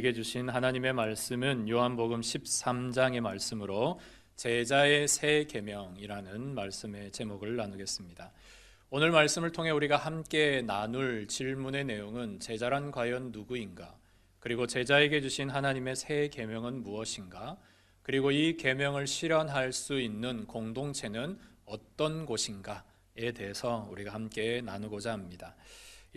우리에게 주신 하나님의 말씀은 요한복음 13장의 말씀으로 제자의 새 계명이라는 말씀의 제목을 나누겠습니다. 오늘 말씀을 통해 우리가 함께 나눌 질문의 내용은 제자란 과연 누구인가? 그리고 제자에게 주신 하나님의 새 계명은 무엇인가? 그리고 이 계명을 실현할 수 있는 공동체는 어떤 곳인가에 대해서 우리가 함께 나누고자 합니다.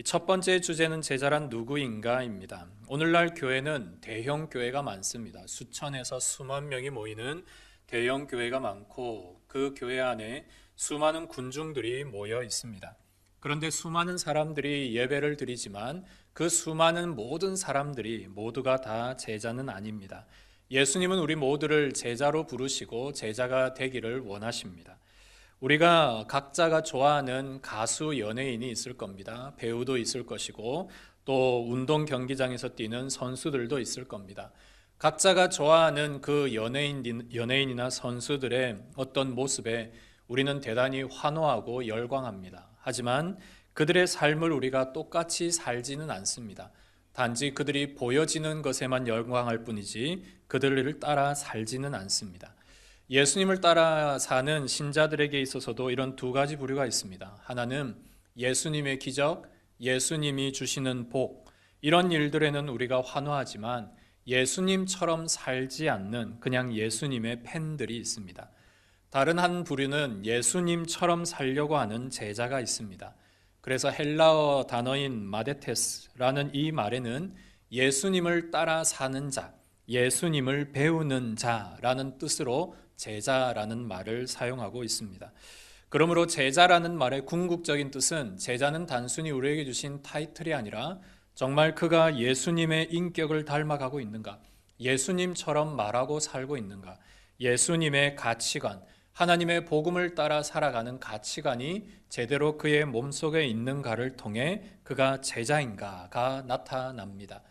첫 번째 주제는 제자란 누구인가입니다. 오늘날 교회는 대형 교회가 많습니다. 수천에서 수만 명이 모이는 대형 교회가 많고 그 교회 안에 수많은 군중들이 모여 있습니다. 그런데 수많은 사람들이 예배를 드리지만 그 수많은 모든 사람들이 모두가 다 제자는 아닙니다. 예수님은 우리 모두를 제자로 부르시고 제자가 되기를 원하십니다. 우리가 각자가 좋아하는 가수, 연예인이 있을 겁니다. 배우도 있을 것이고 또 운동 경기장에서 뛰는 선수들도 있을 겁니다. 각자가 좋아하는 그 연예인이나 선수들의 어떤 모습에 우리는 대단히 환호하고 열광합니다. 하지만 그들의 삶을 우리가 똑같이 살지는 않습니다. 단지 그들이 보여지는 것에만 열광할 뿐이지 그들을 따라 살지는 않습니다. 예수님을 따라 사는 신자들에게 있어서도 이런 두 가지 부류가 있습니다. 하나는 예수님의 기적, 예수님이 주시는 복, 이런 일들에는 우리가 환호하지만 예수님처럼 살지 않는 그냥 예수님의 팬들이 있습니다. 다른 한 부류는 예수님처럼 살려고 하는 제자가 있습니다. 그래서 헬라어 단어인 마데테스라는 이 말에는 예수님을 따라 사는 자, 예수님을 배우는 자라는 뜻으로 제자라는 말을 사용하고 있습니다. 그러므로 제자라는 말의 궁극적인 뜻은 제자는 단순히 우리에게 주신 타이틀이 아니라 정말 그가 예수님의 인격을 닮아가고 있는가, 예수님처럼 말하고 살고 있는가, 예수님의 가치관, 하나님의 복음을 따라 살아가는 가치관이 제대로 그의 몸속에 있는가를 통해 그가 제자인가가 나타납니다.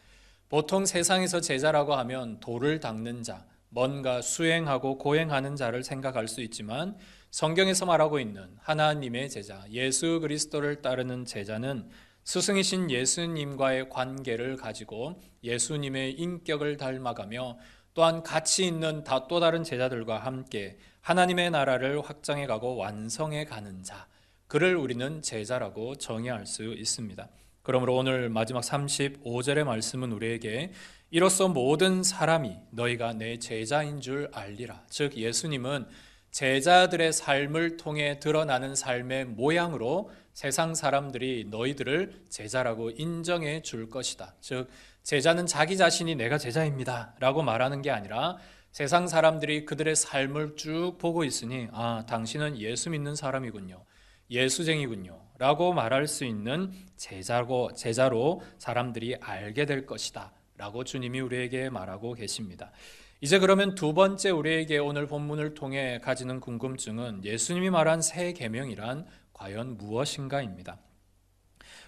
보통 세상에서 제자라고 하면 돌을 닦는 자, 뭔가 수행하고 고행하는 자를 생각할 수 있지만 성경에서 말하고 있는 하나님의 제자, 예수 그리스도를 따르는 제자는 스승이신 예수님과의 관계를 가지고 예수님의 인격을 닮아가며 또한 가치 있는 또 다른 제자들과 함께 하나님의 나라를 확장해가고 완성해가는 자, 그를 우리는 제자라고 정의할 수 있습니다. 그러므로 오늘 마지막 35절의 말씀은 우리에게 이로써 모든 사람이 너희가 내 제자인 줄 알리라. 즉 예수님은 제자들의 삶을 통해 드러나는 삶의 모양으로 세상 사람들이 너희들을 제자라고 인정해 줄 것이다. 즉 제자는 자기 자신이 내가 제자입니다 라고 말하는 게 아니라 세상 사람들이 그들의 삶을 쭉 보고 있으니 당신은 예수 믿는 사람이군요, 예수쟁이군요 라고 말할 수 있는 제자로 사람들이 알게 될 것이다 라고 주님이 우리에게 말하고 계십니다. 이제 그러면 두 번째 우리에게 오늘 본문을 통해 가지는 궁금증은 예수님이 말한 새 계명이란 과연 무엇인가입니다.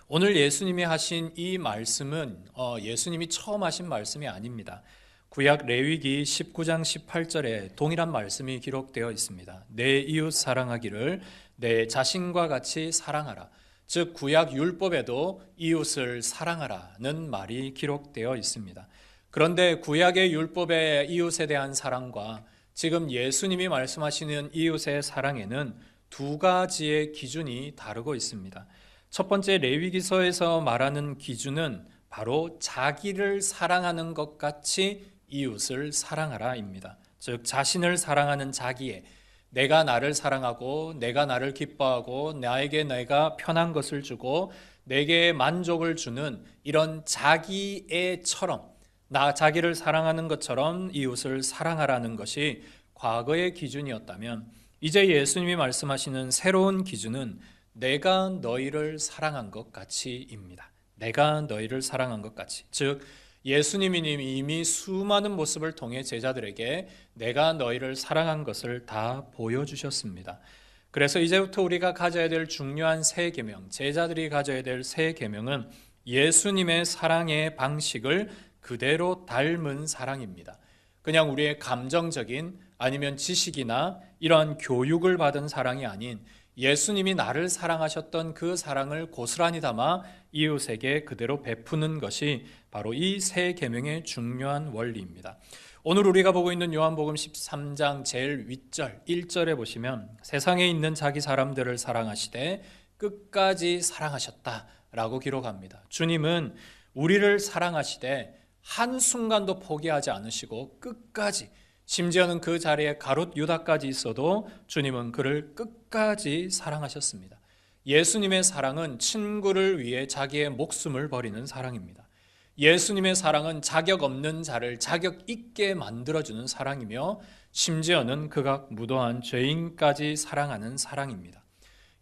오늘 예수님이 하신 이 말씀은 예수님이 처음 하신 말씀이 아닙니다. 구약 레위기 19장 18절에 동일한 말씀이 기록되어 있습니다. 내 이웃 사랑하기를 내 자신과 같이 사랑하라. 즉 구약 율법에도 이웃을 사랑하라는 말이 기록되어 있습니다. 그런데 구약의 율법의 이웃에 대한 사랑과 지금 예수님이 말씀하시는 이웃의 사랑에는 두 가지의 기준이 다르고 있습니다. 첫 번째 레위기서에서 말하는 기준은 바로 자기를 사랑하는 것 같이 이웃을 사랑하라입니다. 즉 자신을 사랑하는 자기의, 내가 나를 사랑하고 내가 나를 기뻐하고 나에게 내가 편한 것을 주고 내게 만족을 주는 이런 자기애처럼, 자기를 사랑하는 것처럼 이웃을 사랑하라는 것이 과거의 기준이었다면 이제 예수님이 말씀하시는 새로운 기준은 내가 너희를 사랑한 것 같이입니다. 내가 너희를 사랑한 것 같이. 즉 예수님이 이미 수많은 모습을 통해 제자들에게 내가 너희를 사랑한 것을 다 보여주셨습니다. 그래서 이제부터 우리가 가져야 될 중요한 새 계명, 제자들이 가져야 될 새 계명은 예수님의 사랑의 방식을 그대로 닮은 사랑입니다. 그냥 우리의 감정적인 아니면 지식이나 이러한 교육을 받은 사랑이 아닌 예수님이 나를 사랑하셨던 그 사랑을 고스란히 담아 이웃에게 그대로 베푸는 것이 바로 이 새 계명의 중요한 원리입니다. 오늘 우리가 보고 있는 요한복음 13장 제일 윗절 1절에 보시면 세상에 있는 자기 사람들을 사랑하시되 끝까지 사랑하셨다라고 기록합니다. 주님은 우리를 사랑하시되 한순간도 포기하지 않으시고 끝까지, 심지어는 그 자리에 가롯 유다까지 있어도 주님은 그를 끝까지 사랑하셨습니다. 예수님의 사랑은 친구를 위해 자기의 목숨을 버리는 사랑입니다. 예수님의 사랑은 자격 없는 자를 자격 있게 만들어주는 사랑이며 심지어는 극악 무도한 죄인까지 사랑하는 사랑입니다.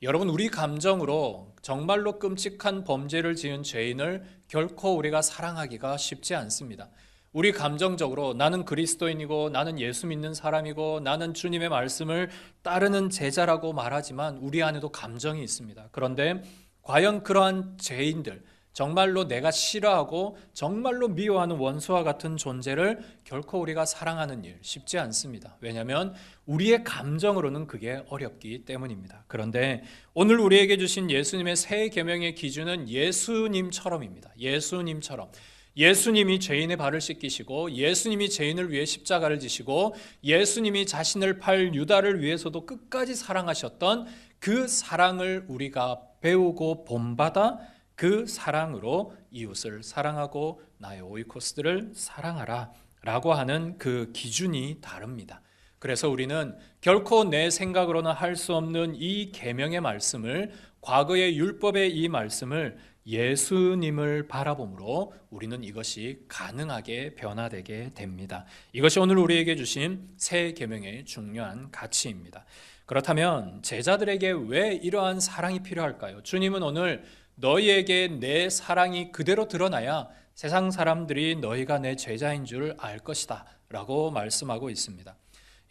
여러분, 우리 감정으로 정말로 끔찍한 범죄를 지은 죄인을 결코 우리가 사랑하기가 쉽지 않습니다. 우리 감정적으로 나는 그리스도인이고 나는 예수 믿는 사람이고 나는 주님의 말씀을 따르는 제자라고 말하지만 우리 안에도 감정이 있습니다. 그런데 과연 그러한 죄인들, 정말로 내가 싫어하고 정말로 미워하는 원수와 같은 존재를 결코 우리가 사랑하는 일 쉽지 않습니다. 왜냐하면 우리의 감정으로는 그게 어렵기 때문입니다. 그런데 오늘 우리에게 주신 예수님의 새 계명의 기준은 예수님처럼입니다. 예수님처럼. 예수님이 죄인의 발을 씻기시고 예수님이 죄인을 위해 십자가를 지시고 예수님이 자신을 팔 유다를 위해서도 끝까지 사랑하셨던 그 사랑을 우리가 배우고 본받아 그 사랑으로 이웃을 사랑하고 나의 오이코스들을 사랑하라 라고 하는 그 기준이 다릅니다. 그래서 우리는 결코 내 생각으로는 할 수 없는 이 계명의 말씀을, 과거의 율법의 이 말씀을 예수님을 바라봄으로 우리는 이것이 가능하게 변화되게 됩니다. 이것이 오늘 우리에게 주신 새 계명의 중요한 가치입니다. 그렇다면 제자들에게 왜 이러한 사랑이 필요할까요? 주님은 오늘 너희에게 내 사랑이 그대로 드러나야 세상 사람들이 너희가 내 제자인 줄 알 것이다 라고 말씀하고 있습니다.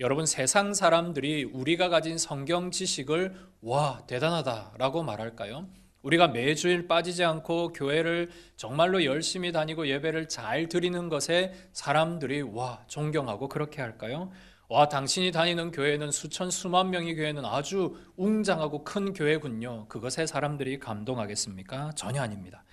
여러분, 세상 사람들이 우리가 가진 성경 지식을 와 대단하다 라고 말할까요? 우리가 매주일 빠지지 않고 교회를 정말로 열심히 다니고 예배를 잘 드리는 것에 사람들이 와 존경하고 그렇게 할까요? 와, 당신이 다니는 교회는 수천 수만 명의 교회는 아주 웅장하고 큰 교회군요. 그것에 사람들이 감동하겠습니까? 전혀 아닙니다.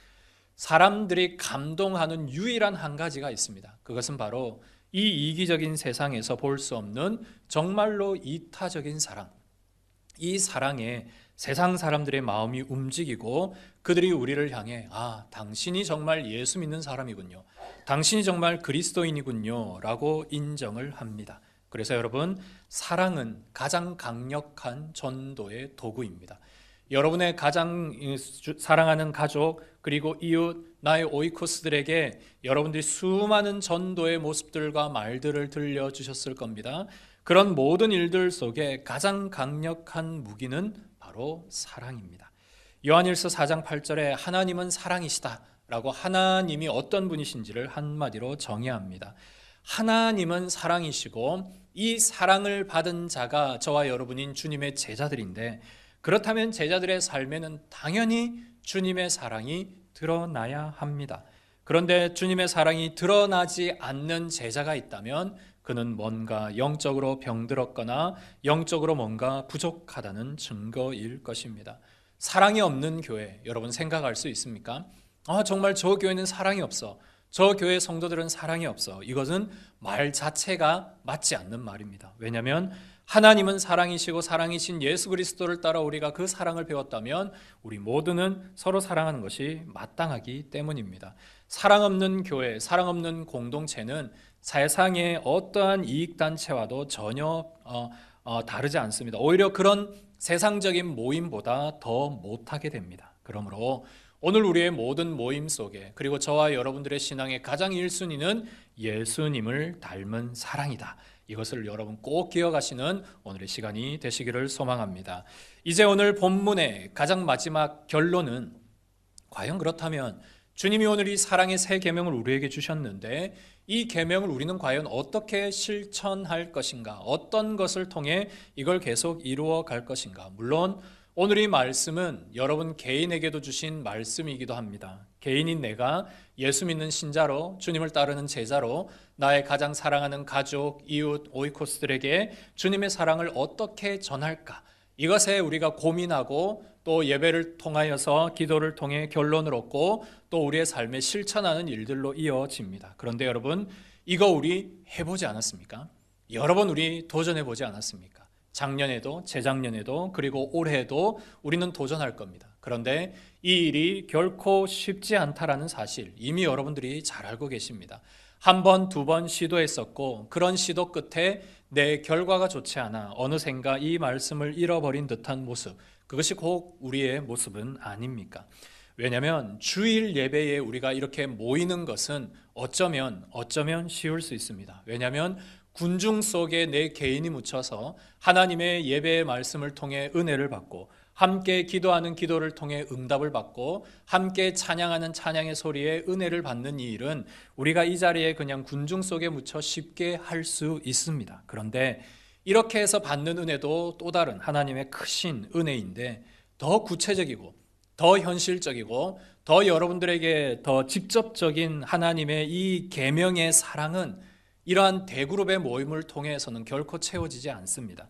사람들이 감동하는 유일한 한 가지가 있습니다. 그것은 바로 이 이기적인 세상에서 볼 수 없는 정말로 이타적인 사랑. 이 사랑에 세상 사람들의 마음이 움직이고 그들이 우리를 향해 당신이 정말 예수 믿는 사람이군요. 당신이 정말 그리스도인이군요 라고 인정을 합니다. 그래서 여러분, 사랑은 가장 강력한 전도의 도구입니다. 여러분의 가장 사랑하는 가족 그리고 이웃, 나의 오이코스들에게 여러분들이 수많은 전도의 모습들과 말들을 들려주셨을 겁니다. 그런 모든 일들 속에 가장 강력한 무기는 바로 사랑입니다. 요한일서 4장 8절에 하나님은 사랑이시다 라고 하나님이 어떤 분이신지를 한마디로 정의합니다. 하나님은 사랑이시고 이 사랑을 받은 자가 저와 여러분인 주님의 제자들인데, 그렇다면 제자들의 삶에는 당연히 주님의 사랑이 드러나야 합니다. 그런데 주님의 사랑이 드러나지 않는 제자가 있다면 그는 뭔가 영적으로 병들었거나 영적으로 뭔가 부족하다는 증거일 것입니다. 사랑이 없는 교회, 여러분 생각할 수 있습니까? 정말 저 교회는 사랑이 없어. 저 교회 성도들은 사랑이 없어. 이것은 말 자체가 맞지 않는 말입니다. 왜냐하면 하나님은 사랑이시고 사랑이신 예수 그리스도를 따라 우리가 그 사랑을 배웠다면 우리 모두는 서로 사랑하는 것이 마땅하기 때문입니다. 사랑 없는 교회, 사랑 없는 공동체는 세상의 어떠한 이익단체와도 전혀 다르지 않습니다. 오히려 그런 세상적인 모임보다 더 못하게 됩니다. 그러므로 오늘 우리의 모든 모임 속에, 그리고 저와 여러분들의 신앙의 가장 1순위는 예수님을 닮은 사랑이다. 이것을 여러분 꼭 기억하시는 오늘의 시간이 되시기를 소망합니다. 이제 오늘 본문의 가장 마지막 결론은, 과연 그렇다면 주님이 오늘 이 사랑의 새 계명을 우리에게 주셨는데 이 계명을 우리는 과연 어떻게 실천할 것인가? 어떤 것을 통해 이걸 계속 이루어 갈 것인가? 물론 오늘 이 말씀은 여러분 개인에게도 주신 말씀이기도 합니다. 개인인 내가 예수 믿는 신자로, 주님을 따르는 제자로 나의 가장 사랑하는 가족, 이웃, 오이코스들에게 주님의 사랑을 어떻게 전할까? 이것에 우리가 고민하고 또 예배를 통하여서 기도를 통해 결론을 얻고 또 우리의 삶에 실천하는 일들로 이어집니다. 그런데 여러분, 이거 우리 해보지 않았습니까? 여러 번 우리 도전해보지 않았습니까? 작년에도 재작년에도 그리고 올해에도 우리는 도전할 겁니다. 그런데 이 일이 결코 쉽지 않다라는 사실 이미 여러분들이 잘 알고 계십니다. 한 번, 두 번 시도했었고 그런 시도 끝에 내 결과가 좋지 않아 어느샌가 이 말씀을 잃어버린 듯한 모습, 그것이 꼭 우리의 모습은 아닙니까? 왜냐하면 주일 예배에 우리가 이렇게 모이는 것은 어쩌면 쉬울 수 있습니다. 왜냐하면 군중 속에 내 개인이 묻혀서 하나님의 예배의 말씀을 통해 은혜를 받고 함께 기도하는 기도를 통해 응답을 받고 함께 찬양하는 찬양의 소리에 은혜를 받는 이 일은 우리가 이 자리에 그냥 군중 속에 묻혀 쉽게 할 수 있습니다. 그런데 이렇게 해서 받는 은혜도 또 다른 하나님의 크신 은혜인데 더 구체적이고 더 현실적이고 더 여러분들에게 더 직접적인 하나님의 이 계명의 사랑은 이러한 대그룹의 모임을 통해서는 결코 채워지지 않습니다.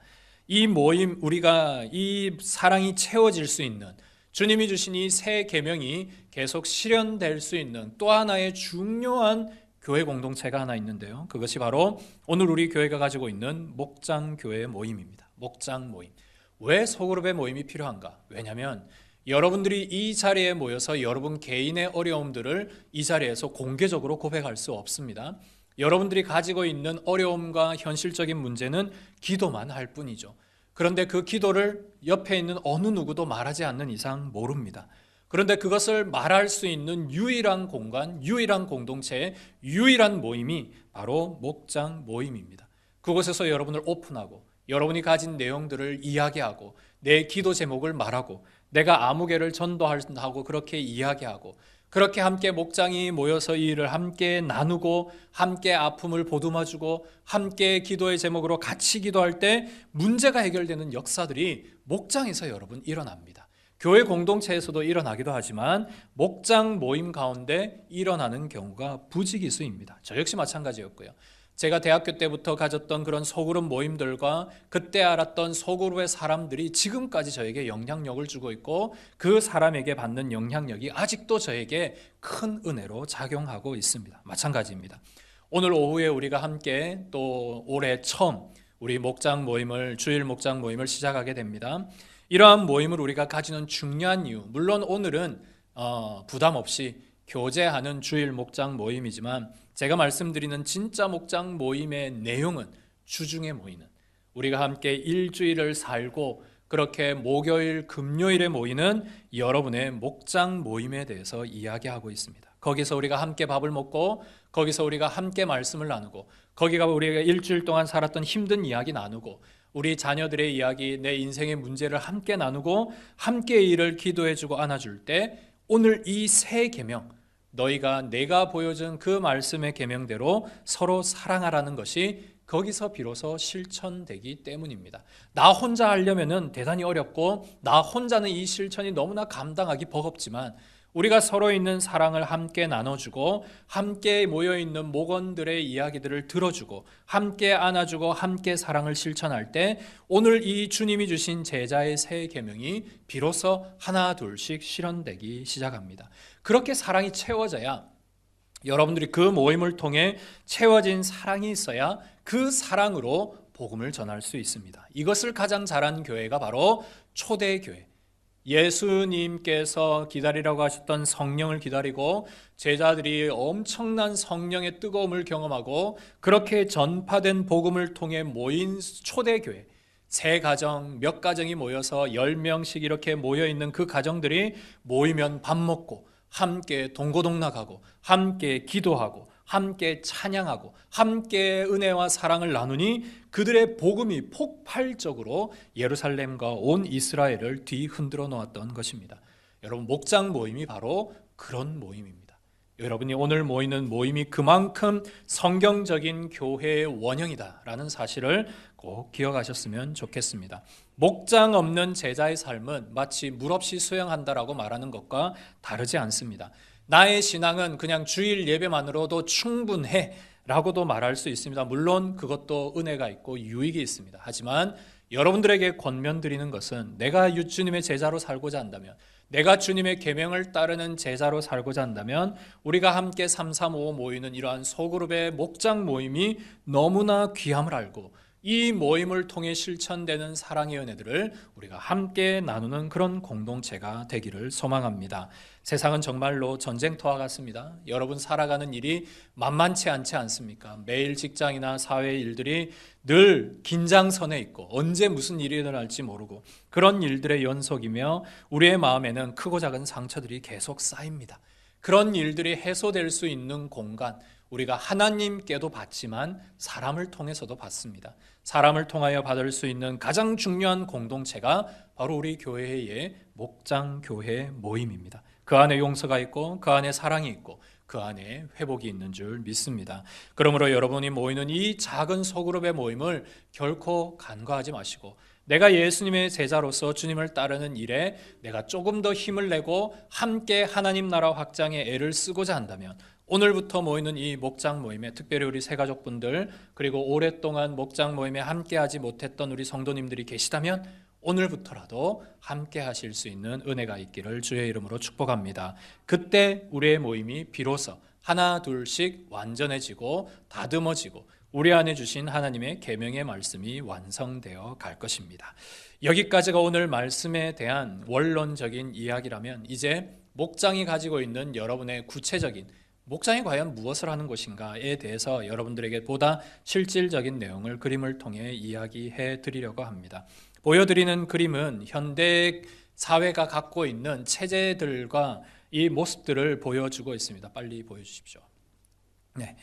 이 모임, 우리가 이 사랑이 채워질 수 있는, 주님이 주신 이 새 계명이 계속 실현될 수 있는 또 하나의 중요한 교회 공동체가 하나 있는데요. 그것이 바로 오늘 우리 교회가 가지고 있는 목장교회 모임입니다. 목장 모임. 왜 소그룹의 모임이 필요한가? 왜냐하면 여러분들이 이 자리에 모여서 여러분 개인의 어려움들을 이 자리에서 공개적으로 고백할 수 없습니다. 여러분들이 가지고 있는 어려움과 현실적인 문제는 기도만 할 뿐이죠. 그런데 그 기도를 옆에 있는 어느 누구도 말하지 않는 이상 모릅니다. 그런데 그것을 말할 수 있는 유일한 공간, 유일한 공동체, 유일한 모임이 바로 목장 모임입니다. 그곳에서 여러분을 오픈하고 여러분이 가진 내용들을 이야기하고 내 기도 제목을 말하고 내가 아무개를 전도하고 그렇게 이야기하고 그렇게 함께 목장이 모여서 이 일을 함께 나누고 함께 아픔을 보듬어주고 함께 기도의 제목으로 같이 기도할 때 문제가 해결되는 역사들이 목장에서 여러분 일어납니다. 교회 공동체에서도 일어나기도 하지만 목장 모임 가운데 일어나는 경우가 부지기수입니다. 저 역시 마찬가지였고요. 제가 대학교 때부터 가졌던 그런 소그룹 모임들과 그때 알았던 소그룹의 사람들이 지금까지 저에게 영향력을 주고 있고 그 사람에게 받는 영향력이 아직도 저에게 큰 은혜로 작용하고 있습니다. 마찬가지입니다. 오늘 오후에 우리가 함께 또 올해 처음 우리 목장 모임을, 주일 목장 모임을 시작하게 됩니다. 이러한 모임을 우리가 가지는 중요한 이유, 물론 오늘은 부담 없이 교제하는 주일 목장 모임이지만 제가 말씀드리는 진짜 목장 모임의 내용은 주중에 모이는, 우리가 함께 일주일을 살고 그렇게 목요일, 금요일에 모이는 여러분의 목장 모임에 대해서 이야기하고 있습니다. 거기서 우리가 함께 밥을 먹고 거기서 우리가 함께 말씀을 나누고 거기가 우리가 일주일 동안 살았던 힘든 이야기 나누고 우리 자녀들의 이야기, 내 인생의 문제를 함께 나누고 함께 이를 기도해주고 안아줄 때 오늘 이 새 계명, 너희가 내가 보여준 그 말씀의 계명대로 서로 사랑하라는 것이 거기서 비로소 실천되기 때문입니다. 나 혼자 하려면은 대단히 어렵고 나 혼자는 이 실천이 너무나 감당하기 버겁지만 우리가 서로 있는 사랑을 함께 나눠주고 함께 모여있는 목원들의 이야기들을 들어주고 함께 안아주고 함께 사랑을 실천할 때 오늘 이 주님이 주신 제자의 새 계명이 비로소 하나 둘씩 실현되기 시작합니다. 그렇게 사랑이 채워져야 여러분들이 그 모임을 통해 채워진 사랑이 있어야 그 사랑으로 복음을 전할 수 있습니다. 이것을 가장 잘한 교회가 바로 초대교회, 예수님께서 기다리라고 하셨던 성령을 기다리고 제자들이 엄청난 성령의 뜨거움을 경험하고 그렇게 전파된 복음을 통해 모인 초대교회, 세 가정, 몇 가정이 모여서 10명씩 이렇게 모여있는 그 가정들이 모이면 밥 먹고 함께 동고동락하고 함께 기도하고 함께 찬양하고 함께 은혜와 사랑을 나누니 그들의 복음이 폭발적으로 예루살렘과 온 이스라엘을 뒤흔들어 놓았던 것입니다. 여러분, 목장 모임이 바로 그런 모임입니다. 여러분이 오늘 모이는 모임이 그만큼 성경적인 교회의 원형이다라는 사실을 꼭 기억하셨으면 좋겠습니다. 목장 없는 제자의 삶은 마치 물 없이 수영한다라고 말하는 것과 다르지 않습니다. 나의 신앙은 그냥 주일 예배만으로도 충분해 라고도 말할 수 있습니다. 물론 그것도 은혜가 있고 유익이 있습니다. 하지만 여러분들에게 권면드리는 것은 내가 주님의 제자로 살고자 한다면, 내가 주님의 계명을 따르는 제자로 살고자 한다면 우리가 함께 335 모이는 이러한 소그룹의 목장 모임이 너무나 귀함을 알고 이 모임을 통해 실천되는 사랑의 은혜들을 우리가 함께 나누는 그런 공동체가 되기를 소망합니다. 세상은 정말로 전쟁터와 같습니다. 여러분 살아가는 일이 만만치 않지 않습니까? 매일 직장이나 사회 일들이 늘 긴장선에 있고 언제 무슨 일이 일어날지 모르고 그런 일들의 연속이며 우리의 마음에는 크고 작은 상처들이 계속 쌓입니다. 그런 일들이 해소될 수 있는 공간, 우리가 하나님께도 받지만 사람을 통해서도 받습니다. 사람을 통하여 받을 수 있는 가장 중요한 공동체가 바로 우리 교회의 목장 교회 모임입니다. 그 안에 용서가 있고 그 안에 사랑이 있고 그 안에 회복이 있는 줄 믿습니다. 그러므로 여러분이 모이는 이 작은 소그룹의 모임을 결코 간과하지 마시고 내가 예수님의 제자로서 주님을 따르는 일에 내가 조금 더 힘을 내고 함께 하나님 나라 확장에 애를 쓰고자 한다면 오늘부터 모이는 이 목장 모임에 특별히 우리 새가족분들 그리고 오랫동안 목장 모임에 함께하지 못했던 우리 성도님들이 계시다면 오늘부터라도 함께 하실 수 있는 은혜가 있기를 주의 이름으로 축복합니다. 그때 우리의 모임이 비로소 하나 둘씩 완전해지고 다듬어지고 우리 안에 주신 하나님의 계명의 말씀이 완성되어 갈 것입니다. 여기까지가 오늘 말씀에 대한 원론적인 이야기라면 이제 목장이 가지고 있는 여러분의 구체적인 목장이 과연 무엇을 하는 것인가에 대해서 여러분들에게 보다 실질적인 내용을 그림을 통해 이야기해 드리려고 합니다. 보여드리는 그림은 현대 사회가 갖고 있는 체제들과 이 모습들을 보여주고 있습니다. 빨리 보여주십시오. 네.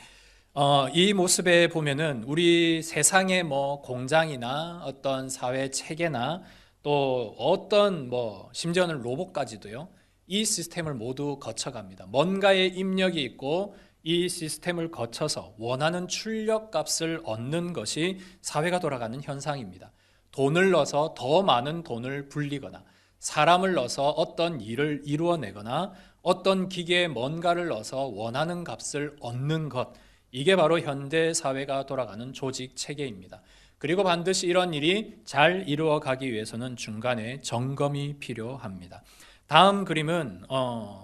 이 모습에 보면은 우리 세상의 공장이나 어떤 사회 체계나 또 어떤 심지어는 로봇까지도요. 이 시스템을 모두 거쳐갑니다. 뭔가의 입력이 있고 이 시스템을 거쳐서 원하는 출력값을 얻는 것이 사회가 돌아가는 현상입니다. 돈을 넣어서 더 많은 돈을 불리거나 사람을 넣어서 어떤 일을 이루어내거나 어떤 기계에 뭔가를 넣어서 원하는 값을 얻는 것, 이게 바로 현대 사회가 돌아가는 조직 체계입니다. 그리고 반드시 이런 일이 잘 이루어가기 위해서는 중간에 점검이 필요합니다. 다음 그림은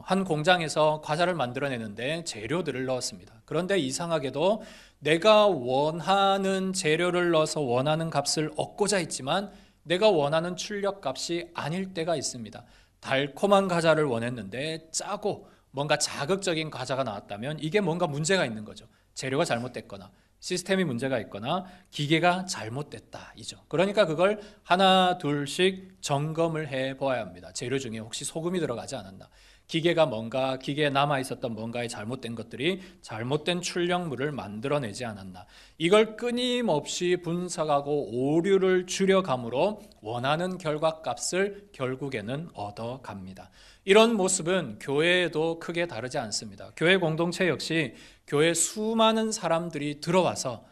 한 공장에서 과자를 만들어내는데 재료들을 넣었습니다. 그런데 이상하게도 내가 원하는 재료를 넣어서 원하는 값을 얻고자 했지만 내가 원하는 출력값이 아닐 때가 있습니다. 달콤한 과자를 원했는데 짜고 뭔가 자극적인 과자가 나왔다면 이게 뭔가 문제가 있는 거죠. 재료가 잘못됐거나 시스템이 문제가 있거나 기계가 잘못됐다 이죠. 그러니까 그걸 하나 둘씩 점검을 해 보아야 합니다. 재료 중에 혹시 소금이 들어가지 않았나, 기계에 남아 있었던 뭔가의 잘못된 것들이 잘못된 출력물을 만들어내지 않았나, 이걸 끊임없이 분석하고 오류를 줄여감으로 원하는 결과값을 결국에는 얻어갑니다. 이런 모습은 교회에도 크게 다르지 않습니다. 교회 공동체 역시 교회 수많은 사람들이 들어와서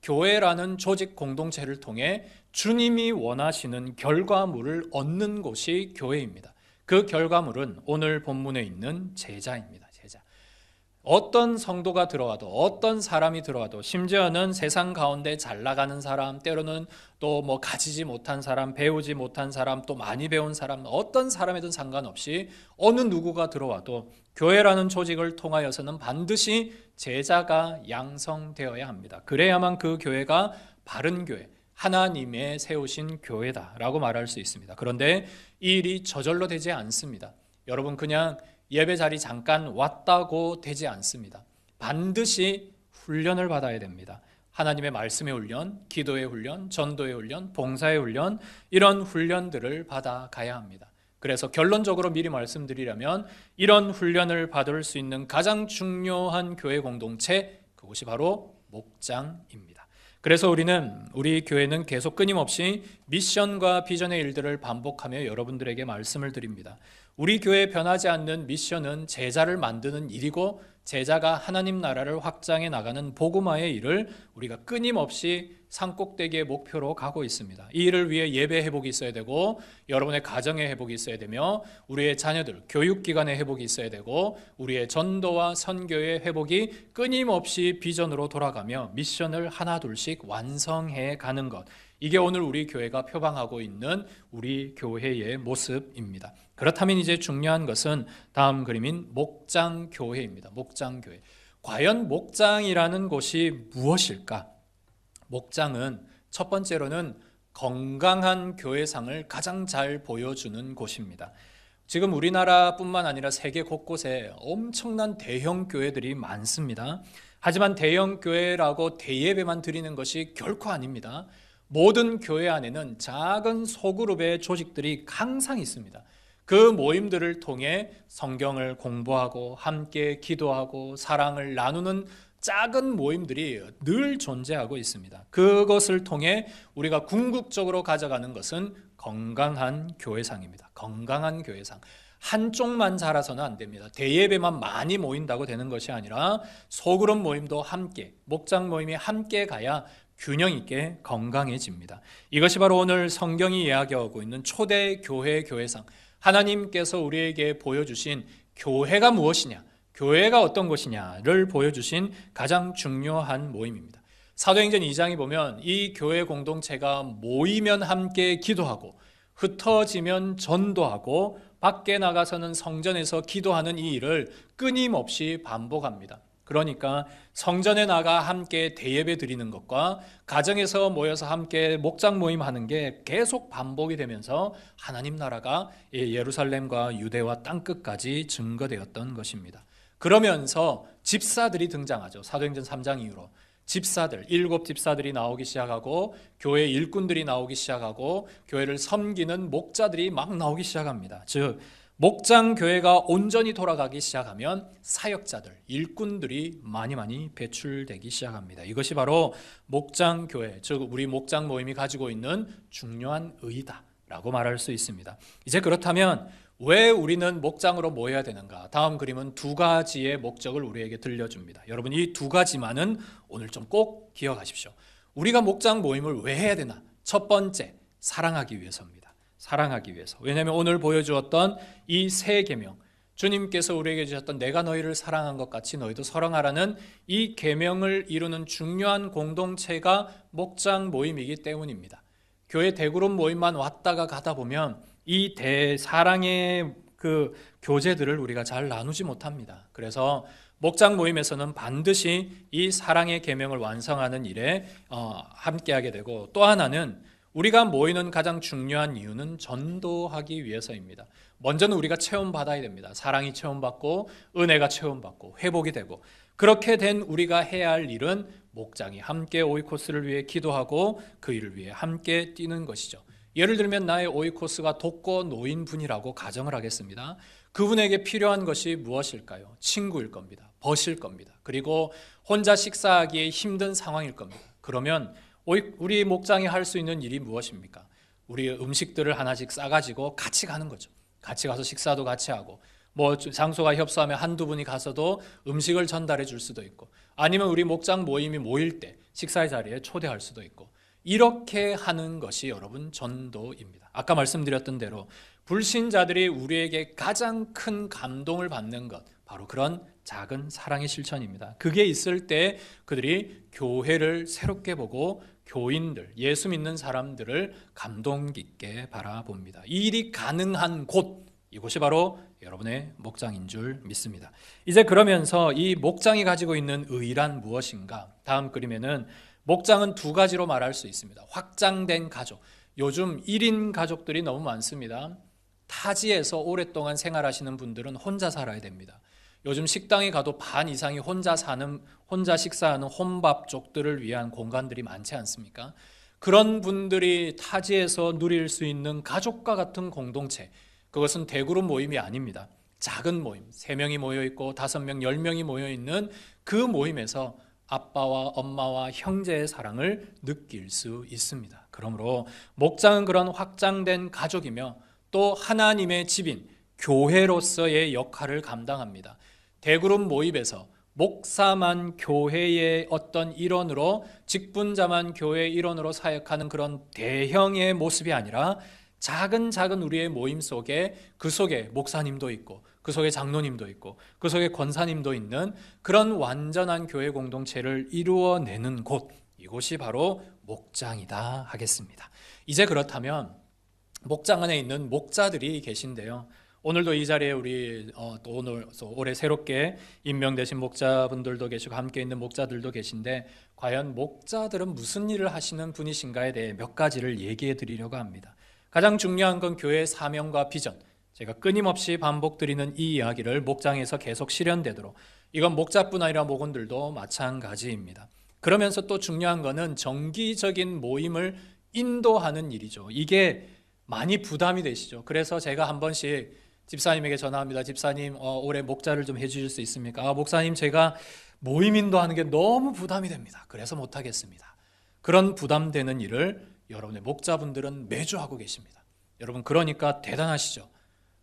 교회라는 조직 공동체를 통해 주님이 원하시는 결과물을 얻는 곳이 교회입니다. 그 결과물은 오늘 본문에 있는 제자입니다. 제자. 어떤 성도가 들어와도 어떤 사람이 들어와도 심지어는 세상 가운데 잘 나가는 사람, 때로는 또 가지지 못한 사람, 배우지 못한 사람, 또 많이 배운 사람, 어떤 사람에든 상관없이 어느 누구가 들어와도 교회라는 조직을 통하여서는 반드시 제자가 양성되어야 합니다. 그래야만 그 교회가 바른 교회, 하나님의 세우신 교회다라고 말할 수 있습니다. 그런데 이 일이 저절로 되지 않습니다. 여러분 그냥 예배 자리 잠깐 왔다고 되지 않습니다. 반드시 훈련을 받아야 됩니다. 하나님의 말씀의 훈련, 기도의 훈련, 전도의 훈련, 봉사의 훈련, 이런 훈련들을 받아가야 합니다. 그래서 결론적으로 미리 말씀드리려면 이런 훈련을 받을 수 있는 가장 중요한 교회 공동체, 그것이 바로 목장입니다. 그래서 우리 교회는 계속 끊임없이 미션과 비전의 일들을 반복하며 여러분들에게 말씀을 드립니다. 우리 교회에 변하지 않는 미션은 제자를 만드는 일이고 제자가 하나님 나라를 확장해 나가는 복음화의 일을 우리가 끊임없이 산꼭대기의 목표로 가고 있습니다. 이 일을 위해 예배 회복이 있어야 되고 여러분의 가정의 회복이 있어야 되며 우리의 자녀들 교육기관의 회복이 있어야 되고 우리의 전도와 선교의 회복이 끊임없이 비전으로 돌아가며 미션을 하나둘씩 완성해 가는 것, 이게 오늘 우리 교회가 표방하고 있는 우리 교회의 모습입니다. 그렇다면 이제 중요한 것은 다음 그림인 목장교회입니다. 목장교회. 과연 목장이라는 곳이 무엇일까? 목장은 첫 번째로는 건강한 교회상을 가장 잘 보여주는 곳입니다. 지금 우리나라뿐만 아니라 세계 곳곳에 엄청난 대형 교회들이 많습니다. 하지만 대형 교회라고 대예배만 드리는 것이 결코 아닙니다. 모든 교회 안에는 작은 소그룹의 조직들이 항상 있습니다. 그 모임들을 통해 성경을 공부하고 함께 기도하고 사랑을 나누는 작은 모임들이 늘 존재하고 있습니다. 그것을 통해 우리가 궁극적으로 가져가는 것은 건강한 교회상입니다. 건강한 교회상. 한쪽만 자라서는 안 됩니다. 대예배만 많이 모인다고 되는 것이 아니라 소그룹 모임도 함께, 목장 모임이 함께 가야 균형 있게 건강해집니다. 이것이 바로 오늘 성경이 이야기하고 있는 초대 교회상, 하나님께서 우리에게 보여주신 교회가 무엇이냐, 교회가 어떤 것이냐를 보여주신 가장 중요한 모임입니다. 사도행전 2장에 보면 이 교회 공동체가 모이면 함께 기도하고 흩어지면 전도하고 밖에 나가서는 성전에서 기도하는 이 일을 끊임없이 반복합니다. 그러니까 성전에 나가 함께 대예배 드리는 것과 가정에서 모여서 함께 목장 모임하는 게 계속 반복이 되면서 하나님 나라가 예루살렘과 유대와 땅끝까지 증거되었던 것입니다. 그러면서 집사들이 등장하죠. 사도행전 3장 이후로 집사들, 7 집사들이 나오기 시작하고 교회 일꾼들이 나오기 시작하고 교회를 섬기는 목자들이 막 나오기 시작합니다. 즉 목장 교회가 온전히 돌아가기 시작하면 사역자들, 일꾼들이 많이 배출되기 시작합니다. 이것이 바로 목장 교회, 즉 우리 목장 모임이 가지고 있는 중요한 의의다라고 말할 수 있습니다. 이제 그렇다면 왜 우리는 목장으로 모여야 되는가? 다음 그림은 2가지의 목적을 우리에게 들려줍니다. 여러분, 이 2가지만은 오늘 좀 꼭 기억하십시오. 우리가 목장 모임을 왜 해야 되나? 첫 번째, 사랑하기 위해서입니다. 사랑하기 위해서. 왜냐하면 오늘 보여주었던 이 3계명, 주님께서 우리에게 주셨던 내가 너희를 사랑한 것 같이 너희도 사랑하라는 이 계명을 이루는 중요한 공동체가 목장 모임이기 때문입니다. 교회 대그룹 모임만 왔다가 가다 보면 이 대사랑의 그 교제들을 우리가 잘 나누지 못합니다. 그래서 목장 모임에서는 반드시 이 사랑의 계명을 완성하는 일에 함께하게 되고, 또 하나는 우리가 모이는 가장 중요한 이유는 전도하기 위해서입니다. 먼저는 우리가 체험받아야 됩니다. 사랑이 체험받고 은혜가 체험받고 회복이 되고, 그렇게 된 우리가 해야 할 일은 목장이 함께 오이코스를 위해 기도하고 그 일을 위해 함께 뛰는 것이죠. 예를 들면 나의 오이코스가 독거 노인분이라고 가정을 하겠습니다. 그분에게 필요한 것이 무엇일까요? 친구일 겁니다. 벗일 겁니다. 그리고 혼자 식사하기에 힘든 상황일 겁니다. 그러면 우리 목장이 할 수 있는 일이 무엇입니까? 우리 음식들을 하나씩 싸가지고 같이 가는 거죠. 같이 가서 식사도 같이 하고, 뭐 장소가 협소하면 한두 분이 가서도 음식을 전달해 줄 수도 있고, 아니면 우리 목장 모임이 모일 때 식사의 자리에 초대할 수도 있고, 이렇게 하는 것이 여러분 전도입니다. 아까 말씀드렸던 대로 불신자들이 우리에게 가장 큰 감동을 받는 것, 바로 그런 작은 사랑의 실천입니다. 그게 있을 때 그들이 교회를 새롭게 보고 교인들, 예수 믿는 사람들을 감동 깊게 바라봅니다. 이 일이 가능한 곳, 이곳이 바로 여러분의 목장인 줄 믿습니다. 이제 그러면서 이 목장이 가지고 있는 의의란 무엇인가? 다음 그림에는 목장은 2가지로 말할 수 있습니다. 확장된 가족. 요즘 1인 가족들이 너무 많습니다. 타지에서 오랫동안 생활하시는 분들은 혼자 살아야 됩니다. 요즘 식당에 가도 반 이상이 혼자 식사하는 혼밥족들을 위한 공간들이 많지 않습니까? 그런 분들이 타지에서 누릴 수 있는 가족과 같은 공동체, 그것은 대그룹 모임이 아닙니다. 작은 모임, 3명이 모여있고 5명, 10명이 모여있는 그 모임에서 아빠와 엄마와 형제의 사랑을 느낄 수 있습니다. 그러므로 목장은 그런 확장된 가족이며 또 하나님의 집인 교회로서의 역할을 감당합니다. 대그룹 모임에서 목사만 교회의 어떤 일원으로, 직분자만 교회의 일원으로 사역하는 그런 대형의 모습이 아니라 작은 우리의 모임 속에, 그 속에 목사님도 있고 그 속에 장로님도 있고 그 속에 권사님도 있는 그런 완전한 교회 공동체를 이루어내는 곳, 이곳이 바로 목장이다 하겠습니다. 이제 그렇다면 목장 안에 있는 목자들이 계신데요. 오늘도 이 자리에 우리 또 올해 새롭게 임명되신 목자분들도 계시고 함께 있는 목자들도 계신데, 과연 목자들은 무슨 일을 하시는 분이신가에 대해 몇 가지를 얘기해 드리려고 합니다. 가장 중요한 건 교회의 사명과 비전, 제가 끊임없이 반복드리는 이 이야기를 목장에서 계속 실현되도록, 이건 목자뿐 아니라 목원들도 마찬가지입니다. 그러면서 또 중요한 거는 정기적인 모임을 인도하는 일이죠. 이게 많이 부담이 되시죠. 그래서 제가 한 번씩 집사님에게 전화합니다. 집사님, 올해 목자를 좀 해주실 수 있습니까? 목사님, 제가 모임 인도하는 게 너무 부담이 됩니다. 그래서 못하겠습니다. 그런 부담되는 일을 여러분의 목자분들은 매주 하고 계십니다. 여러분, 그러니까 대단하시죠.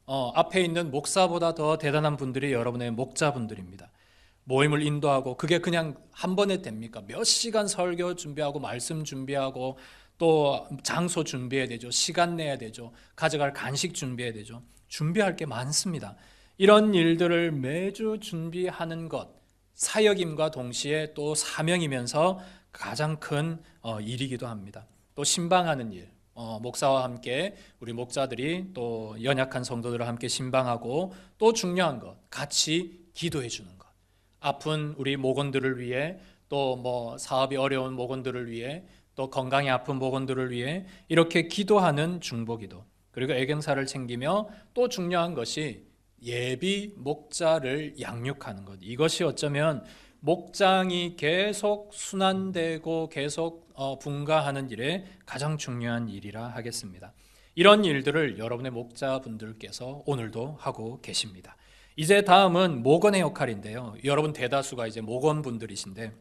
앞에 있는 목사보다 더 대단한 분들이 여러분의 목자분들입니다. 모임을 인도하고, 그게 그냥 한 번에 됩니까? 몇 시간 설교 준비하고 말씀 준비하고 또 장소 준비해야 되죠. 시간 내야 되죠. 가져갈 간식 준비해야 되죠. 준비할 게 많습니다. 이런 일들을 매주 준비하는 것, 사역임과 동시에 또 사명이면서 가장 큰 일이기도 합니다. 또 신방하는 일, 목사와 함께 우리 목자들이 또 연약한 성도들과 함께 신방하고, 또 중요한 것, 같이 기도해 주는 것. 아픈 우리 목원들을 위해, 또 사업이 어려운 목원들을 위해, 또 건강이 아픈 목원들을 위해 이렇게 기도하는 중보기도, 그리고 애경사를 챙기며, 또 중요한 것이 예비 목자를 양육하는 것. 이것이 어쩌면 목장이 계속 순환되고 계속 분가하는 일에 가장 중요한 일이라 하겠습니다. 이런 일들을 여러분의 목자분들께서 오늘도 하고 계십니다. 이제 다음은 목원의 역할인데요. 여러분 대다수가 이제 목원분들이신데,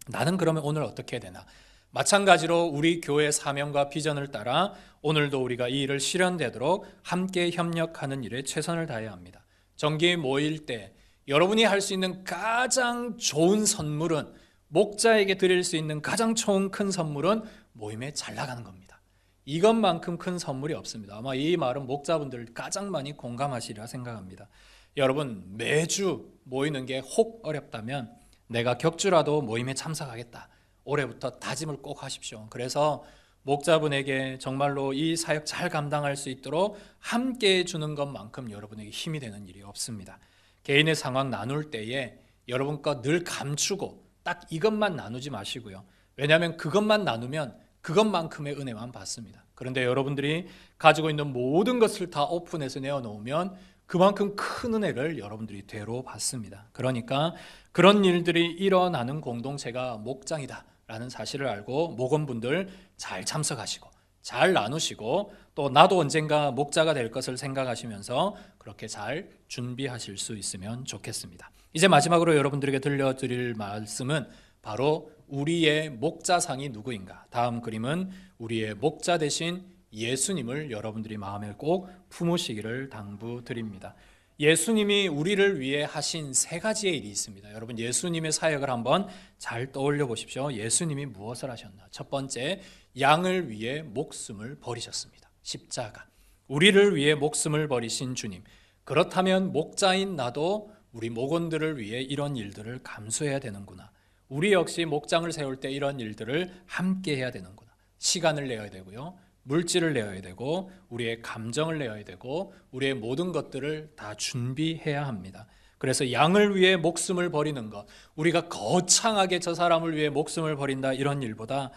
나는 그러면 오늘 어떻게 해야 되나? 마찬가지로 우리 교회의 사명과 비전을 따라 오늘도 우리가 이 일을 실현되도록 함께 협력하는 일에 최선을 다해야 합니다. 정기 모일 때 여러분이 할 수 있는 가장 좋은 선물은, 목자에게 드릴 수 있는 가장 좋은 큰 선물은 모임에 잘 나가는 겁니다. 이것만큼 큰 선물이 없습니다. 아마 이 말은 목자분들 가장 많이 공감하시리라 생각합니다. 여러분, 매주 모이는 게 혹 어렵다면 내가 격주라도 모임에 참석하겠다, 올해부터 다짐을 꼭 하십시오. 그래서 목자분에게 정말로 이 사역 잘 감당할 수 있도록 함께 해주는 것만큼 여러분에게 힘이 되는 일이 없습니다. 개인의 상황 나눌 때에 여러분 거 늘 감추고 딱 이것만 나누지 마시고요. 왜냐하면 그것만 나누면 그것만큼의 은혜만 받습니다. 그런데 여러분들이 가지고 있는 모든 것을 다 오픈해서 내어놓으면 그만큼 큰 은혜를 여러분들이 되로 받습니다. 그러니까 그런 일들이 일어나는 공동체가 목장이다 라는 사실을 알고 목원분들 잘 참석하시고 잘 나누시고, 또 나도 언젠가 목자가 될 것을 생각하시면서 그렇게 잘 준비하실 수 있으면 좋겠습니다. 이제 마지막으로 여러분들에게 들려드릴 말씀은 바로 우리의 목자상이 누구인가. 다음 그림은 우리의 목자 되신 예수님을 여러분들이 마음에 꼭 품으시기를 당부드립니다. 예수님이 우리를 위해 하신 세 가지의 일이 있습니다. 여러분, 예수님의 사역을 한번 잘 떠올려 보십시오. 예수님이 무엇을 하셨나? 첫 번째, 양을 위해 목숨을 버리셨습니다. 십자가. 우리를 위해 목숨을 버리신 주님. 그렇다면 목자인 나도 우리 목원들을 위해 이런 일들을 감수해야 되는구나. 우리 역시 목장을 세울 때 이런 일들을 함께 해야 되는구나. 시간을 내야 되고요, 물질을 내어야 되고, 우리의 감정을 내어야 되고, 우리의 모든 것들을 다 준비해야 합니다. 그래서 양을 위해 목숨을 버리는 것, 우리가 거창하게 저 사람을 위해 목숨을 버린다 이런 일보다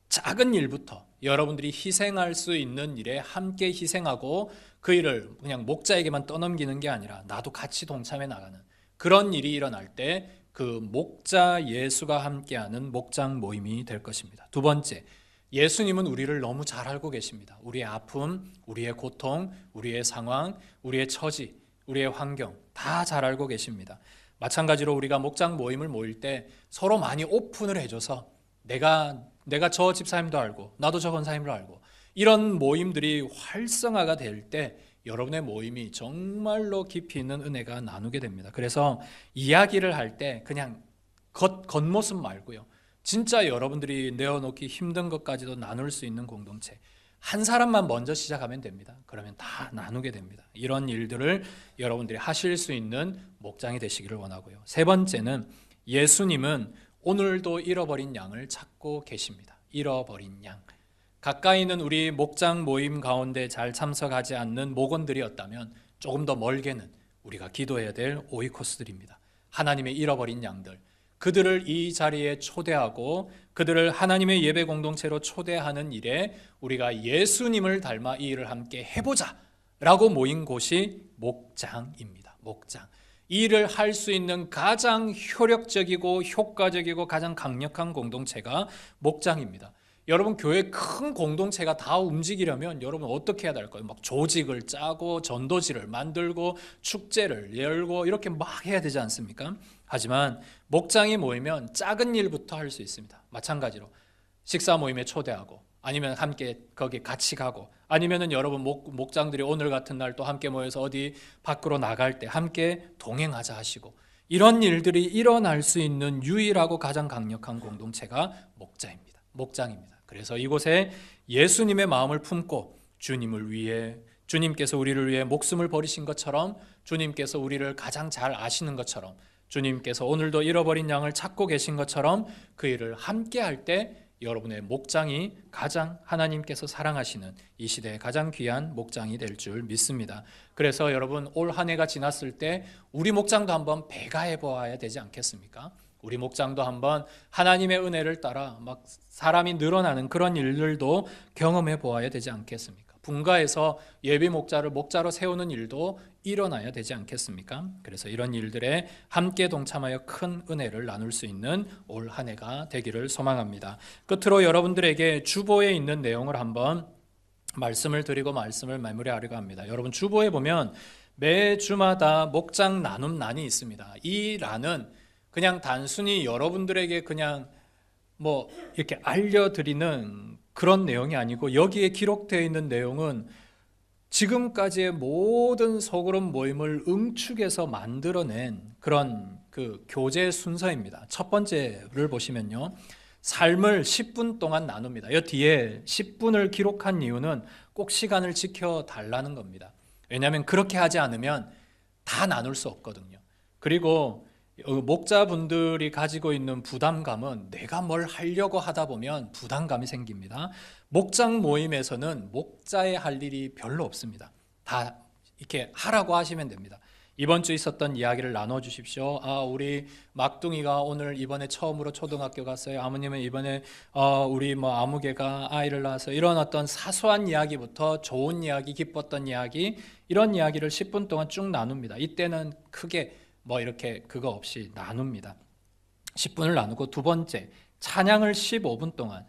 작은 일부터 여러분들이 희생할 수 있는 일에 함께 희생하고, 그 일을 그냥 목자에게만 떠넘기는 게 아니라 나도 같이 동참해 나가는 그런 일이 일어날 때 그 목자 예수가 함께하는 목장 모임이 될 것입니다. 두 번째, 예수님은 우리를 너무 잘 알고 계십니다. 우리의 아픔, 우리의 고통, 우리의 상황, 우리의 처지, 우리의 환경 다 잘 알고 계십니다. 마찬가지로 우리가 목장 모임을 모일 때 서로 많이 오픈을 해줘서 내가 저 집사님도 알고 나도 저 권사님도 알고 이런 모임들이 활성화가 될 때 여러분의 모임이 정말로 깊이 있는 은혜가 나누게 됩니다. 그래서 이야기를 할 때 그냥 겉모습 말고요, 진짜 여러분들이 내어놓기 힘든 것까지도 나눌 수 있는 공동체, 한 사람만 먼저 시작하면 됩니다. 그러면 다 나누게 됩니다. 이런 일들을 여러분들이 하실 수 있는 목장이 되시기를 원하고요. 세 번째는 예수님은 오늘도 잃어버린 양을 찾고 계십니다. 잃어버린 양. 가까이 있는 우리 목장 모임 가운데 잘 참석하지 않는 목원들이었다면 조금 더 멀게는 우리가 기도해야 될 오이코스들입니다. 하나님의 잃어버린 양들, 그들을 이 자리에 초대하고 그들을 하나님의 예배 공동체로 초대하는 일에 우리가 예수님을 닮아 이 일을 함께 해보자 라고 모인 곳이 목장입니다. 목장. 이 일을 할 수 있는 가장 효력적이고 효과적이고 가장 강력한 공동체가 목장입니다. 여러분, 교회 큰 공동체가 다 움직이려면 여러분 어떻게 해야 될까요? 막 조직을 짜고 전도지를 만들고 축제를 열고 이렇게 막 해야 되지 않습니까? 하지만 목장이 모이면 작은 일부터 할 수 있습니다. 마찬가지로 식사 모임에 초대하고, 아니면 함께 거기 같이 가고, 아니면은 여러분 목장들이 오늘 같은 날 또 함께 모여서 어디 밖으로 나갈 때 함께 동행하자 하시고, 이런 일들이 일어날 수 있는 유일하고 가장 강력한 공동체가 목장입니다. 그래서 이곳에 예수님의 마음을 품고 주님을 위해, 주님께서 우리를 위해 목숨을 버리신 것처럼, 주님께서 우리를 가장 잘 아시는 것처럼, 주님께서 오늘도 잃어버린 양을 찾고 계신 것처럼 그 일을 함께 할 때 여러분의 목장이 가장 하나님께서 사랑하시는 이 시대의 가장 귀한 목장이 될 줄 믿습니다. 그래서 여러분, 올 한 해가 지났을 때 우리 목장도 한번 배가해 보아야 되지 않겠습니까? 우리 목장도 한번 하나님의 은혜를 따라 막 사람이 늘어나는 그런 일들도 경험해 보아야 되지 않겠습니까? 분가에서 예비 목자로 세우는 일도 일어나야 되지 않겠습니까? 그래서 이런 일들에 함께 동참하여 큰 은혜를 나눌 수 있는 올 한 해가 되기를 소망합니다. 끝으로 여러분들에게 주보에 있는 내용을 한번 말씀을 드리고 말씀을 마무리하려고 합니다. 여러분, 주보에 보면 매주마다 목장 나눔 란이 있습니다. 이 란은 그냥 단순히 여러분들에게 그냥 뭐 이렇게 알려드리는 그런 내용이 아니고, 여기에 기록되어 있는 내용은 지금까지의 모든 소그룹 모임을 응축해서 만들어낸 그런 그 교제 순서입니다. 첫 번째를 보시면요, 삶을 10분 동안 나눕니다. 이 뒤에 10분을 기록한 이유는 꼭 시간을 지켜달라는 겁니다. 왜냐하면 그렇게 하지 않으면 다 나눌 수 없거든요. 그리고 목자분들이 가지고 있는 부담감은 내가 뭘 하려고 하다 보면 부담감이 생깁니다. 목장 모임에서는 목자의 할 일이 별로 없습니다. 다 이렇게 하라고 하시면 됩니다. 이번 주 있었던 이야기를 나눠주십시오. 우리 막둥이가 오늘 이번에 처음으로 초등학교 갔어요. 아버님은 이번에 우리 아무개가 아이를 낳아서, 이런 어떤 사소한 이야기부터 좋은 이야기, 기뻤던 이야기, 이런 이야기를 10분 동안 쭉 나눕니다. 이때는 크게 이렇게 그거 없이 나눕니다. 10분을 나누고, 두 번째, 찬양을 15분 동안,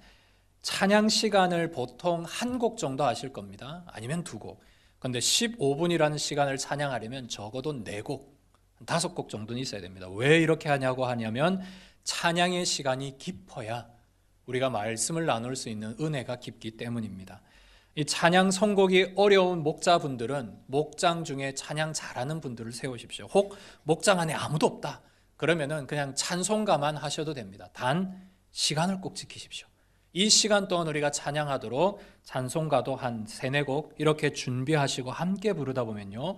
찬양 시간을 보통 한 곡 정도 하실 겁니다. 아니면 두 곡. 그런데 15분이라는 시간을 찬양하려면 적어도 4곡, 5곡 정도는 있어야 됩니다. 왜 이렇게 하냐면 찬양의 시간이 깊어야 우리가 말씀을 나눌 수 있는 은혜가 깊기 때문입니다. 이 찬양 선곡이 어려운 목자분들은 목장 중에 찬양 잘하는 분들을 세우십시오. 혹 목장 안에 아무도 없다, 그러면은 그냥 찬송가만 하셔도 됩니다. 단 시간을 꼭 지키십시오. 이 시간 동안 우리가 찬양하도록 찬송가도 한 3-4곡 이렇게 준비하시고 함께 부르다 보면요,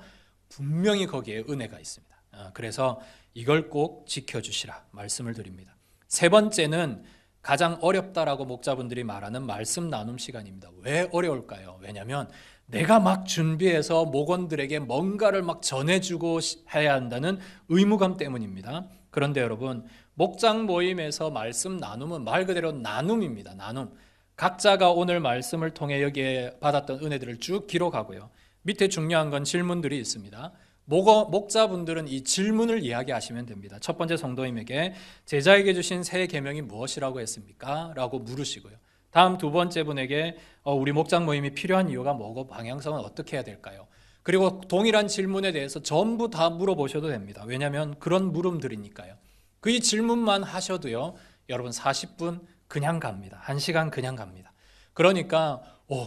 분명히 거기에 은혜가 있습니다. 그래서 이걸 꼭 지켜주시라 말씀을 드립니다. 세 번째는 가장 어렵다라고 목자분들이 말하는 말씀 나눔 시간입니다. 왜 어려울까요? 왜냐하면 내가 막 준비해서 목원들에게 뭔가를 막 전해주고 해야 한다는 의무감 때문입니다. 그런데 여러분, 목장 모임에서 말씀 나눔은 말 그대로 나눔입니다. 나눔. 각자가 오늘 말씀을 통해 여기에 받았던 은혜들을 쭉 기록하고요, 밑에 중요한 건 질문들이 있습니다. 목자분들은 이 질문을 이야기하시면 됩니다. 첫 번째 성도님에게 제자에게 주신 새 계명이 무엇이라고 했습니까? 라고 물으시고요. 다음 두 번째 분에게 우리 목장 모임이 필요한 이유가 뭐고 방향성은 어떻게 해야 될까요? 그리고 동일한 질문에 대해서 전부 다 물어보셔도 됩니다. 왜냐하면 그런 물음들이니까요. 그 질문만 하셔도요, 여러분 40분 그냥 갑니다. 1시간 그냥 갑니다. 그러니까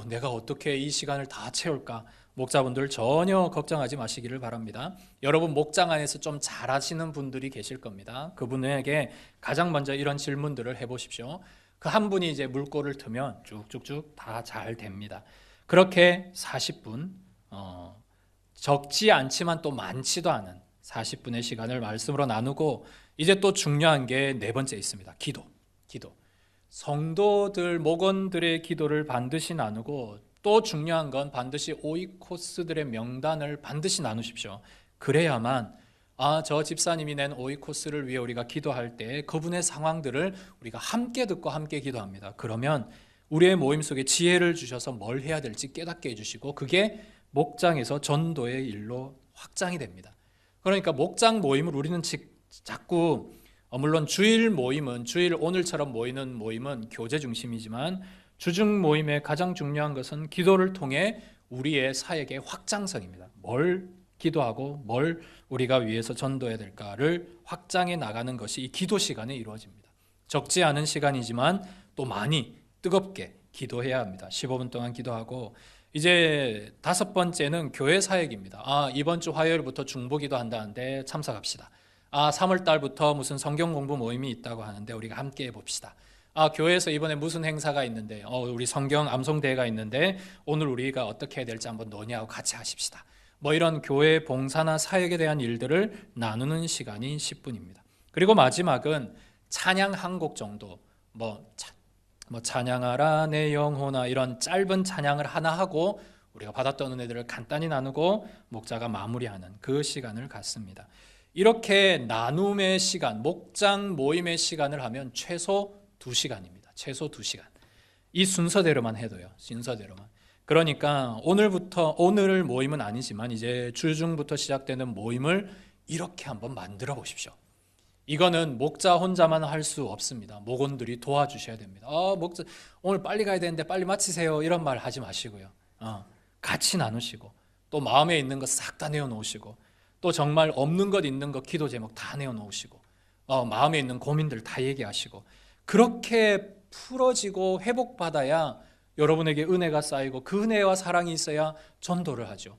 내가 어떻게 이 시간을 다 채울까? 목자분들 전혀 걱정하지 마시기를 바랍니다. 여러분 목장 안에서 좀 잘하시는 분들이 계실 겁니다. 그분에게 가장 먼저 이런 질문들을 해보십시오. 그 한 분이 이제 물꼬를 트면 쭉쭉쭉 다 잘 됩니다. 그렇게 40분, 적지 않지만 또 많지도 않은 40분의 시간을 말씀으로 나누고, 이제 또 중요한 게 네 번째 있습니다. 기도. 성도들, 목원들의 기도를 반드시 나누고, 또 중요한 건 반드시 오이코스들의 명단을 반드시 나누십시오. 그래야만 저 집사님이 낸 오이코스를 위해 우리가 기도할 때 그분의 상황들을 우리가 함께 듣고 함께 기도합니다. 그러면 우리의 모임 속에 지혜를 주셔서 뭘 해야 될지 깨닫게 해주시고, 그게 목장에서 전도의 일로 확장이 됩니다. 그러니까 목장 모임을 우리는 자꾸 물론 주일 모임은, 주일 오늘처럼 모이는 모임은 교제 중심이지만, 주중 모임의 가장 중요한 것은 기도를 통해 우리의 사역의 확장성입니다. 뭘 기도하고 뭘 우리가 위해서 전도해야 될까를 확장해 나가는 것이 이 기도 시간에 이루어집니다. 적지 않은 시간이지만 또 많이 뜨겁게 기도해야 합니다. 15분 동안 기도하고, 이제 다섯 번째는 교회 사역입니다. 이번 주 화요일부터 중보기도 한다는데 참석합시다. 3월 달부터 무슨 성경 공부 모임이 있다고 하는데 우리가 함께 해봅시다. 교회에서 이번에 무슨 행사가 있는데, 우리 성경 암송대회가 있는데 오늘 우리가 어떻게 해야 될지 한번 논의하고 같이 하십시다. 뭐 이런 교회 봉사나 사역에 대한 일들을 나누는 시간이 10분입니다. 그리고 마지막은 찬양 한 곡 정도, 찬양하라 내 영혼아, 이런 짧은 찬양을 하나 하고 우리가 받았던 은혜들을 간단히 나누고 목자가 마무리하는 그 시간을 갖습니다. 이렇게 나눔의 시간, 목장 모임의 시간을 하면 최소 2시간입니다. 최소 2시간. 이 순서대로만 해도요. 순서대로만. 그러니까 오늘 모임은 아니지만 이제 주중부터 시작되는 모임을 이렇게 한번 만들어 보십시오. 이거는 목자 혼자만 할 수 없습니다. 목원들이 도와주셔야 됩니다. 목자 오늘 빨리 가야 되는데 빨리 마치세요, 이런 말 하지 마시고요. 같이 나누시고, 또 마음에 있는 거 싹 다 내어놓으시고, 또 정말 없는 것 있는 것 기도 제목 다 내어놓으시고, 마음에 있는 고민들 다 얘기하시고, 그렇게 풀어지고 회복받아야 여러분에게 은혜가 쌓이고, 그 은혜와 사랑이 있어야 전도를 하죠.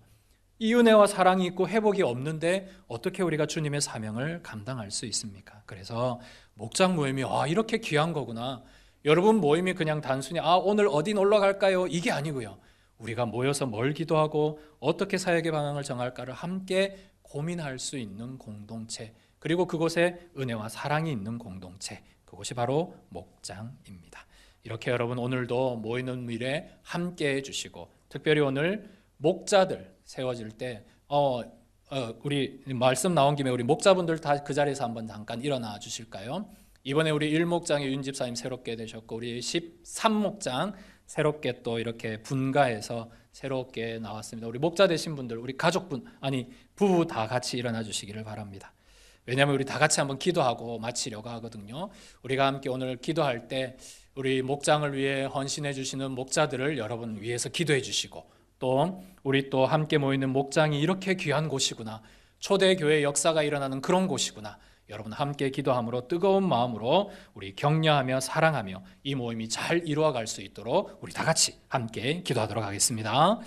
이 은혜와 사랑이 있고 회복이 없는데 어떻게 우리가 주님의 사명을 감당할 수 있습니까? 그래서 목장 모임이 이렇게 귀한 거구나. 여러분 모임이 그냥 단순히 오늘 어디 놀러 갈까요? 이게 아니고요. 우리가 모여서 뭘 기도하고 어떻게 사역의 방향을 정할까를 함께 고민할 수 있는 공동체, 그리고 그곳에 은혜와 사랑이 있는 공동체, 그것이 바로 목장입니다. 이렇게 여러분 오늘도 모이는 일에 함께 해주시고, 특별히 오늘 목자들 세워질 때 우리 말씀 나온 김에 우리 목자분들 다 그 자리에서 한번 잠깐 일어나 주실까요? 이번에 우리 1목장의 윤 집사님 새롭게 되셨고, 우리 13목장 새롭게 또 이렇게 분가해서 새롭게 나왔습니다. 우리 목자 되신 분들, 우리 가족분, 부부 다 같이 일어나 주시기를 바랍니다. 왜냐하면 우리 다 같이 한번 기도하고 마치려고 하거든요. 우리가 함께 오늘 기도할 때 우리 목장을 위해 헌신해 주시는 목자들을 여러분 위해서 기도해 주시고, 또 우리 또 함께 모이는 목장이 이렇게 귀한 곳이구나, 초대교회 역사가 일어나는 그런 곳이구나, 여러분 함께 기도함으로 뜨거운 마음으로 우리 격려하며 사랑하며 이 모임이 잘 이루어갈 수 있도록 우리 다 같이 함께 기도하도록 하겠습니다.